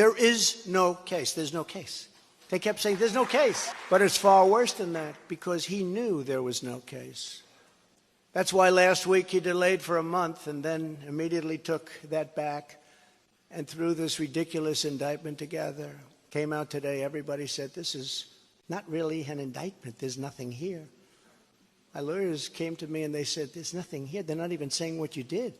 there is no case. There's no case. They kept saying there's no case. But it's far worse than that because he knew there was no case. That's why last week he delayed for a month and then immediately took that back and threw this ridiculous indictment together. Came out today, everybody said this is not really an indictment. There's nothing here. My lawyers came to me and they said, there's nothing here. They're not even saying what you did.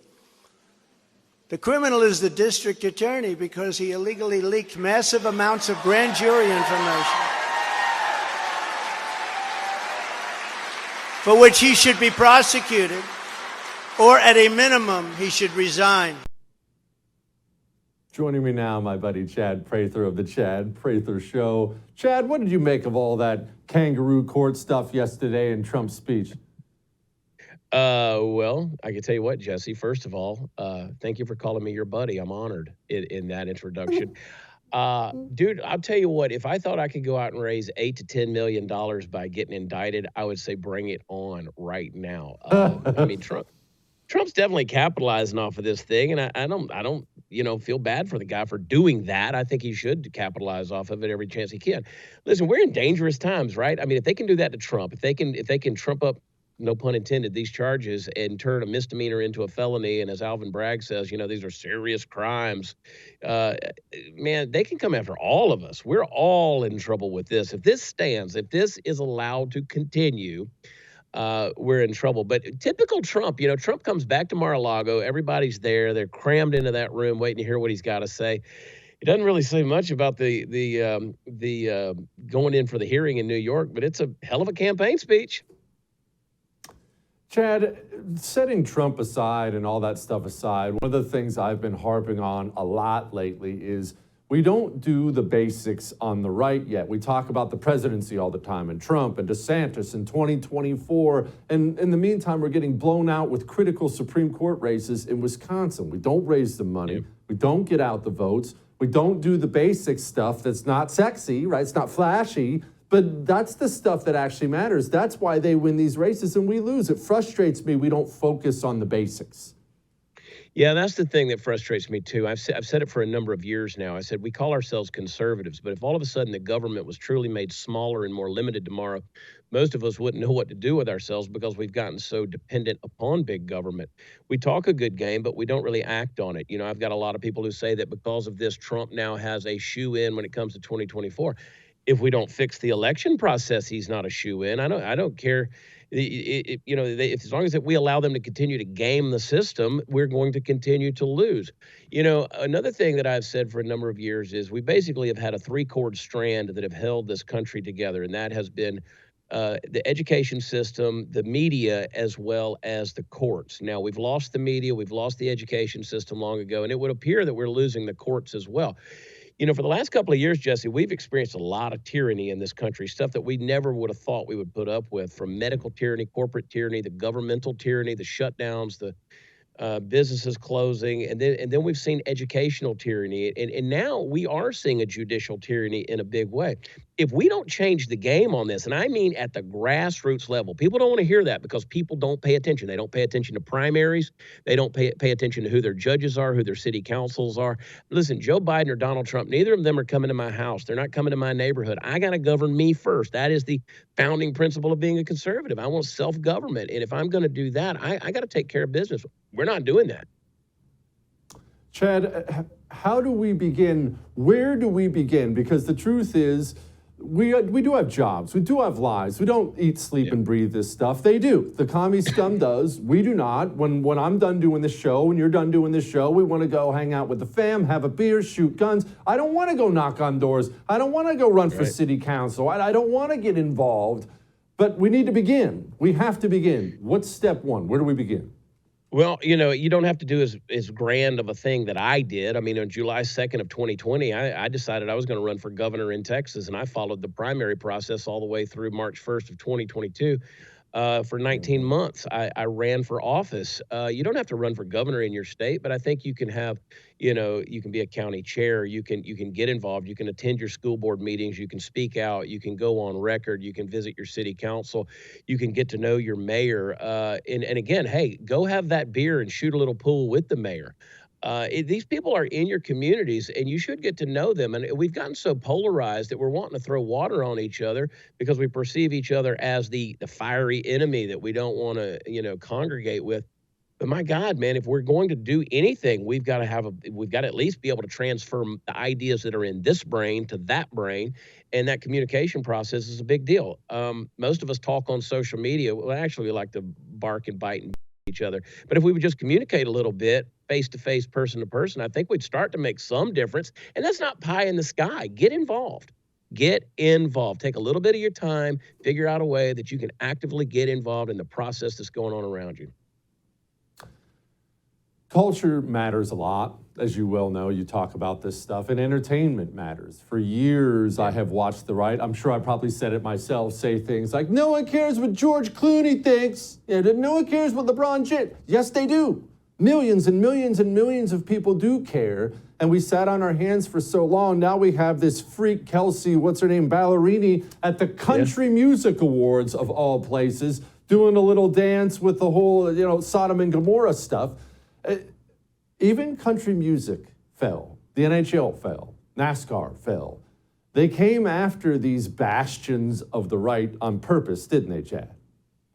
The criminal is the district attorney because he illegally leaked massive amounts of grand jury information for which he should be prosecuted, or at a minimum, he should resign. Joining me now, my buddy Chad Prather of the Chad Prather Show. Chad, what did you make of all that kangaroo court stuff yesterday in Trump's speech? Well, I can tell you what, Jesse, first of all, thank you for calling me your buddy. I'm honored in that introduction. Dude, I'll tell you what, if I thought I could go out and raise $8 to $10 million by getting indicted, I would say bring it on right now. I mean, Trump's definitely capitalizing off of this thing, and I don't feel bad for the guy for doing that. I think he should capitalize off of it every chance he can. Listen, we're in dangerous times, right? I mean, if they can do that to Trump, if they can trump up, no pun intended, these charges and turn a misdemeanor into a felony, and as Alvin Bragg says, these are serious crimes, man, they can come after all of us. We're all in trouble with this. If this stands, if this is allowed to continue, we're in trouble. But typical Trump, Trump comes back to Mar-a-Lago. Everybody's there. They're crammed into that room waiting to hear what he's got to say. He doesn't really say much about the going in for the hearing in New York, but it's a hell of a campaign speech. Chad, setting Trump aside and all that stuff aside, one of the things I've been harping on a lot lately is we don't do the basics on the right yet. We talk about the presidency all the time and Trump and DeSantis in 2024. And in the meantime, we're getting blown out with critical Supreme Court races in Wisconsin. We don't raise the money. Yep. We don't get out the votes. We don't do the basic stuff that's not sexy, right? It's not flashy. But that's the stuff that actually matters. That's why they win these races and we lose. It frustrates me we don't focus on the basics. Yeah, that's the thing that frustrates me, too. I've said it for a number of years now. I said we call ourselves conservatives, but if all of a sudden the government was truly made smaller and more limited tomorrow, most of us wouldn't know what to do with ourselves because we've gotten so dependent upon big government. We talk a good game, but we don't really act on it. I've got a lot of people who say that because of this, Trump now has a shoe-in when it comes to 2024. If we don't fix the election process, he's not a shoe-in. I don't care. As long as we allow them to continue to game the system, we're going to continue to lose. Another thing that I've said for a number of years is we basically have had a three-chord strand that have held this country together, and that has been the education system, the media, as well as the courts. Now, we've lost the media, we've lost the education system long ago, and it would appear that we're losing the courts as well. For the last couple of years, Jesse, we've experienced a lot of tyranny in this country, stuff that we never would have thought we would put up with, from medical tyranny, corporate tyranny, the governmental tyranny, the shutdowns, the businesses closing, and then we've seen educational tyranny, and now we are seeing a judicial tyranny in a big way. If we don't change the game on this, and I mean at the grassroots level, people don't want to hear that because people don't pay attention. They don't pay attention to primaries. They don't pay attention to who their judges are, who their city councils are. Listen, Joe Biden or Donald Trump, neither of them are coming to my house. They're not coming to my neighborhood. I got to govern me first. That is the founding principle of being a conservative. I want self-government, and if I'm going to do that, I got to take care of business. We're not doing that. Chad, how do we begin? Where do we begin? Because the truth is, we do have jobs. We do have lives. We don't eat, sleep, and breathe this stuff. They do. The commie scum does. We do not. When I'm done doing this show, when you're done doing this show, we want to go hang out with the fam, have a beer, shoot guns. I don't want to go knock on doors. I don't want to go run for city council. I don't want to get involved. But we need to begin. We have to begin. What's step one? Where do we begin? Well, you don't have to do as grand of a thing that I did. I mean, on July 2nd of 2020, I decided I was going to run for governor in Texas, and I followed the primary process all the way through March 1st of 2022 for 19 months. I ran for office. You don't have to run for governor in your state, but I think you can have, you can be a county chair. You can get involved. You can attend your school board meetings. You can speak out. You can go on record. You can visit your city council. You can get to know your mayor. And again, hey, go have that beer and shoot a little pool with the mayor. These people are in your communities, and you should get to know them. And we've gotten so polarized that we're wanting to throw water on each other because we perceive each other as the fiery enemy that we don't want to, congregate with. But my God, man, if we're going to do anything, we've got to at least be able to transfer the ideas that are in this brain to that brain, and that communication process is a big deal. Most of us talk on social media. Well, actually, we like to bark and bite and each other. But if we would just communicate a little bit, face to face, person to person, I think we'd start to make some difference. And that's not pie in the sky. Get involved. Get involved. Take a little bit of your time. Figure out a way that you can actively get involved in the process that's going on around you. Culture matters a lot, as you well know. You talk about this stuff, and entertainment matters. For years, I have watched the right. I'm sure I probably said it myself, say things like, no one cares what George Clooney thinks. No one cares what LeBron James. Yes, they do. Millions and millions and millions of people do care. And we sat on our hands for so long. Now we have this freak Kelsey, what's her name, Ballerini, at the Country Music Awards, of all places, doing a little dance with the whole, Sodom and Gomorrah stuff. Even country music fell. The NHL fell. NASCAR fell. They came after these bastions of the right on purpose, didn't they, Chad?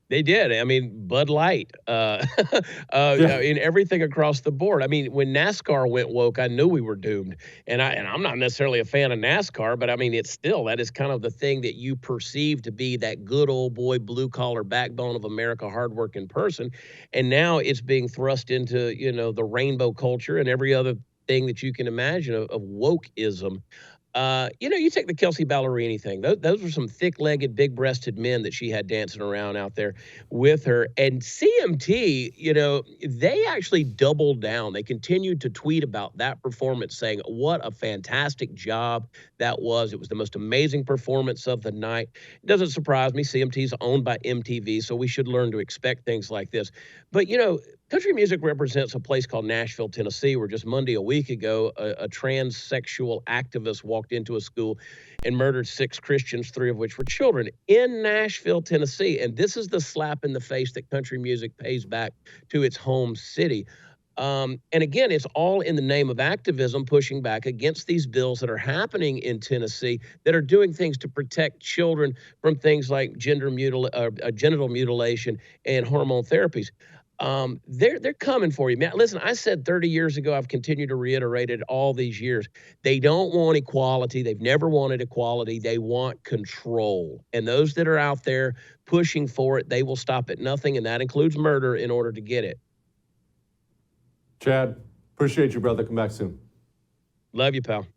They did. I mean, Bud Light, in everything across the board. I mean, when NASCAR went woke, I knew we were doomed. And I'm not necessarily a fan of NASCAR, but I mean, that is kind of the thing that you perceive to be that good old boy, blue collar backbone of America, hardworking person. And now it's being thrust into, the rainbow culture and every other thing that you can imagine of wokeism. You take the Kelsey Ballerini thing. Those were some thick-legged, big-breasted men that she had dancing around out there with her. And CMT, they actually doubled down. They continued to tweet about that performance, saying what a fantastic job that was. It was the most amazing performance of the night. It doesn't surprise me. CMT is owned by MTV, so we should learn to expect things like this. But, country music represents a place called Nashville, Tennessee, where just Monday a week ago, a transsexual activist walked into a school and murdered 6 Christians, 3 of which were children, in Nashville, Tennessee. And this is the slap in the face that country music pays back to its home city. And again, it's all in the name of activism, pushing back against these bills that are happening in Tennessee that are doing things to protect children from things like genital mutilation and hormone therapies. They're coming for you, man. Listen, I said 30 years ago, I've continued to reiterate it all these years. They don't want equality. They've never wanted equality. They want control. And those that are out there pushing for it, they will stop at nothing, and that includes murder, in order to get it. Chad, appreciate you, brother. Come back soon. Love you, pal.